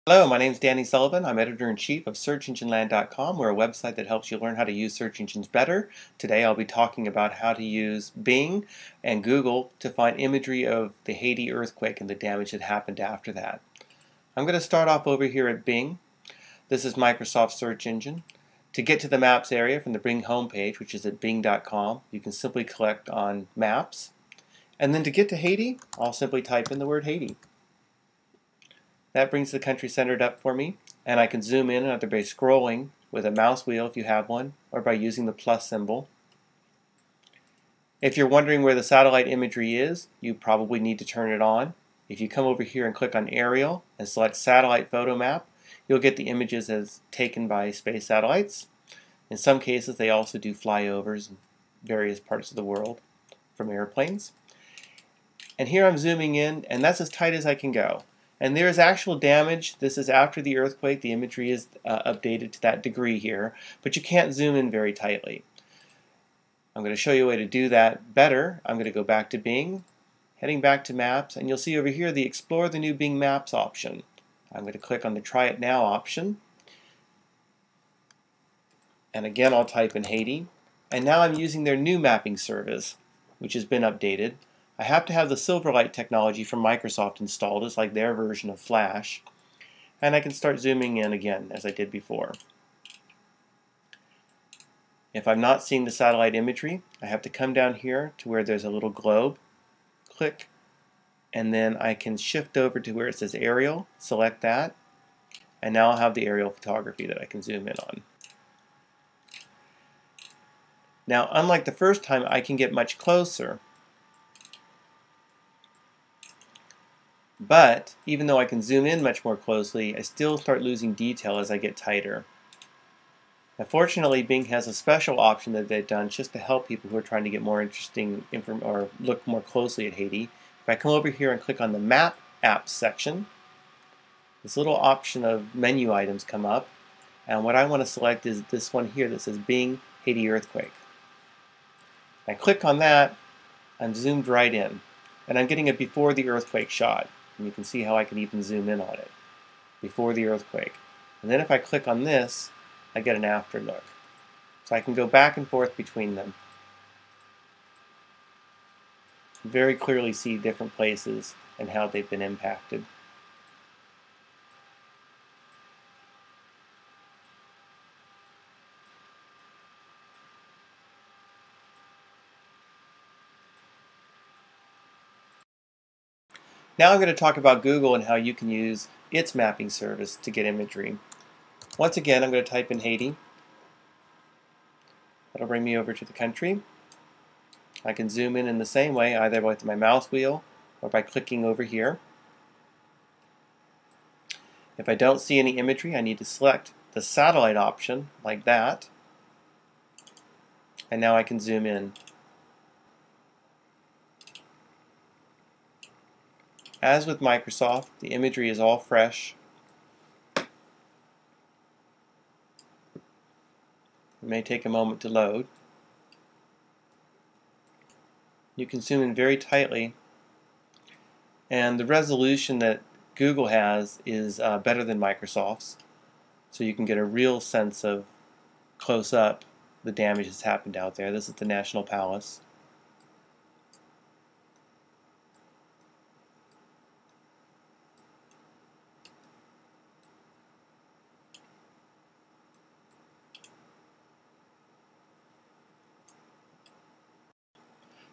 Hello, my name is Danny Sullivan. I'm editor-in-chief of SearchEngineLand.com. We're a website that helps you learn how to use search engines better. Today I'll be talking about how to use Bing and Google to find imagery of the Haiti earthquake and the damage that happened after that. I'm going to start off over here at Bing. This is Microsoft Search Engine. To get to the Maps area from the Bing homepage, which is at bing.com, you can simply click on Maps. And then to get to Haiti, I'll simply type in the word Haiti. That brings the country centered up for me, and I can zoom in either by scrolling with a mouse wheel if you have one, or by using the plus symbol. If you're wondering where the satellite imagery is, you probably need to turn it on. If you come over here and click on Aerial and select Satellite Photo Map, you'll get the images as taken by space satellites. In some cases, they also do flyovers in various parts of the world from airplanes. And here I'm zooming in, and that's as tight as I can go. And there is actual damage. This is after the earthquake. The imagery is updated to that degree here, but you can't zoom in very tightly. I'm going to show you a way to do that better. I'm going to go back to Bing, heading back to Maps, and you'll see over here the Explore the new Bing Maps option. I'm going to click on the Try It Now option. And again, I'll type in Haiti. And now I'm using their new mapping service, which has been updated. I have to have the Silverlight technology from Microsoft installed. It's like their version of Flash. And I can start zooming in again, as I did before. If I'm not seeing the satellite imagery, I have to come down here to where there's a little globe, click, and then I can shift over to where it says Aerial, select that, and now I'll have the aerial photography that I can zoom in on. Now, unlike the first time, I can get much closer. But even though I can zoom in much more closely, I still start losing detail as I get tighter. Now, fortunately, Bing has a special option that they've done just to help people who are trying to get more interesting or look more closely at Haiti. If I come over here and click on the Map Apps section, this little option of menu items come up, and what I want to select is this one here that says Bing Haiti Earthquake. I click on that, I'm zoomed right in, and I'm getting a before the earthquake shot. And you can see how I can even zoom in on it before the earthquake. And then if I click on this, I get an after look. So I can go back and forth between them. Very clearly see different places and how they've been impacted. Now I'm going to talk about Google and how you can use its mapping service to get imagery. Once again, I'm going to type in Haiti. That'll bring me over to the country. I can zoom in the same way, either with my mouse wheel or by clicking over here. If I don't see any imagery, I need to select the satellite option, like that. And now I can zoom in. As with Microsoft, the imagery is all fresh. It may take a moment to load. You can zoom in very tightly, and the resolution that Google has is better than Microsoft's, so you can get a real sense of close up the damage that's happened out there. This is the National Palace.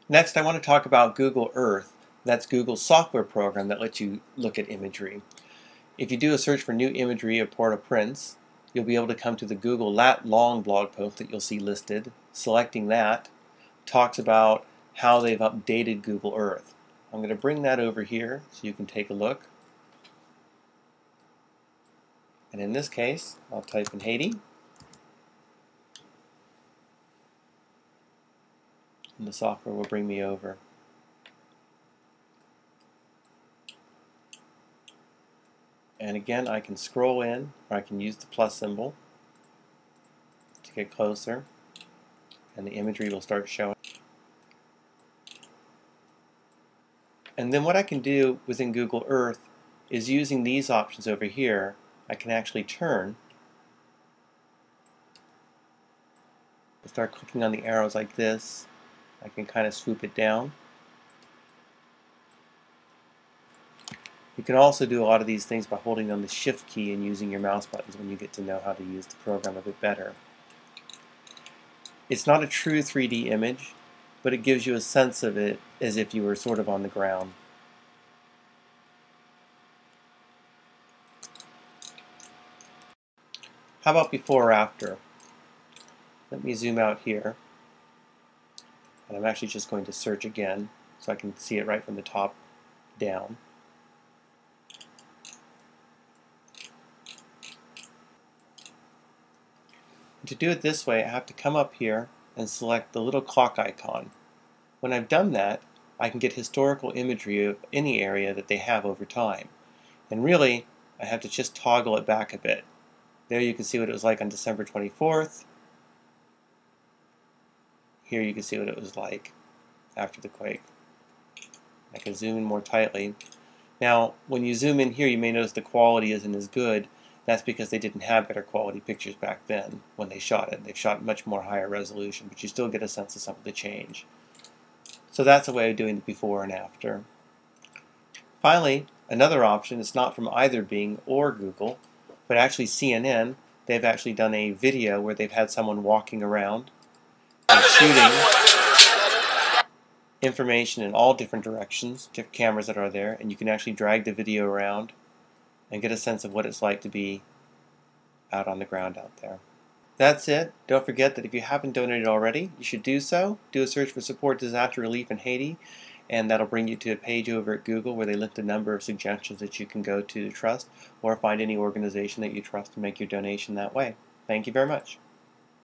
Next, I want to talk about Google Earth. That's Google's software program that lets you look at imagery. If you do a search for new imagery of Port-au-Prince, you'll be able to come to the Google Lat Long blog post that you'll see listed. Selecting that talks about how they've updated Google Earth. I'm going to bring that over here so you can take a look. And in this case, I'll type in Haiti. And the software will bring me over. And again, I can scroll in, or I can use the plus symbol to get closer, and the imagery will start showing. And then what I can do within Google Earth is using these options over here I can actually turn. I start clicking on the arrows like this. I can kind of swoop it down. You can also do a lot of these things by holding on the Shift key and using your mouse buttons when you get to know how to use the program a bit better. It's not a true 3D image, but it gives you a sense of it as if you were sort of on the ground. How about before or after? Let me zoom out here. And I'm actually just going to search again so I can see it right from the top down. And to do it this way, I have to come up here and select the little clock icon. When I've done that, I can get historical imagery of any area that they have over time. And really, I have to just toggle it back a bit. There you can see what it was like on December 24th. Here you can see what it was like after the quake. I can zoom in more tightly. Now, when you zoom in here, you may notice the quality isn't as good. That's because they didn't have better quality pictures back then when they shot it. They've shot much more higher resolution, but you still get a sense of some of the change. So that's a way of doing the before and after. Finally, another option is not from either Bing or Google, but actually CNN. They've actually done a video where they've had someone walking around and shooting information in all different directions, different cameras that are there, and you can actually drag the video around and get a sense of what it's like to be out on the ground out there. That's it. Don't forget that if you haven't donated already, you should do so. Do a search for Support Disaster Relief in Haiti, and that'll bring you to a page over at Google where they list a number of suggestions that you can go to trust, or find any organization that you trust to make your donation that way. Thank you very much.